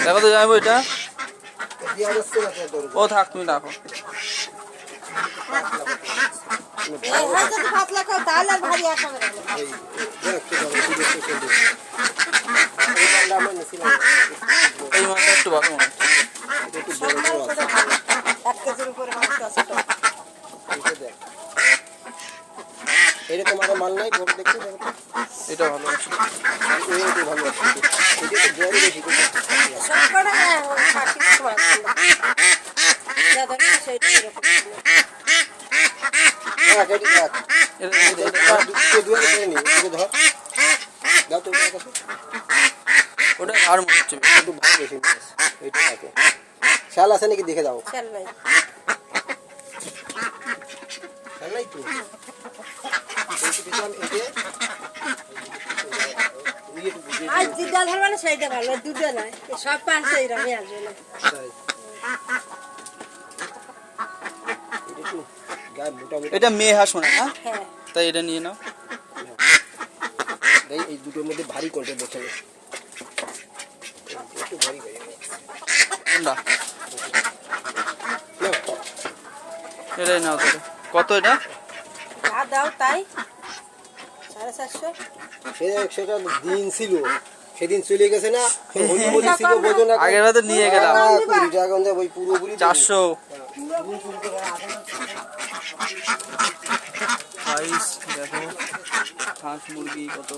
দেখো তো যাবো এটা ও থাক তুমি রাখো এই মাছটা একটু ভালো মনে এটা তোমার মাল নাই বড় দেখতে এটা ভালো আছে এটা ভালো আছে এটা তো বড় বেশি সবকটা পাখি মাছ দাদা সেটা হ্যাঁ কেটে দাও এটা দুটো করে নি এটা ধর দাও তো এটা কাছে ওটা আর মনে হচ্ছে একটু ভালো বেশি এটা আছে শাল আছে নাকি দেখে দাও চল ভাই শাল নাই তো আজ যেটা ধরবা না সেইটা ভালো দুটো নয় সব পাঁচটা এরকমই আসবে না এটা মেয়ে হাঁস মনে না হ্যাঁ তাই এটা নিয়ে নাও এই দুটোর মধ্যে ভারী কোনটা দেখে একটু ভারী ভারী কোনটা এটাই নাও তাহলে কত এটা যা দাও তাই 450 সেটা দিন ছিল সেদিন চলে গেছে না ছিল বোঝো না আগের বার তো নিয়ে গেলাম 20 টাকা কোনটা ওই পুরোপুরি 400 প্রাইস দেখো হাঁস মুরগি কত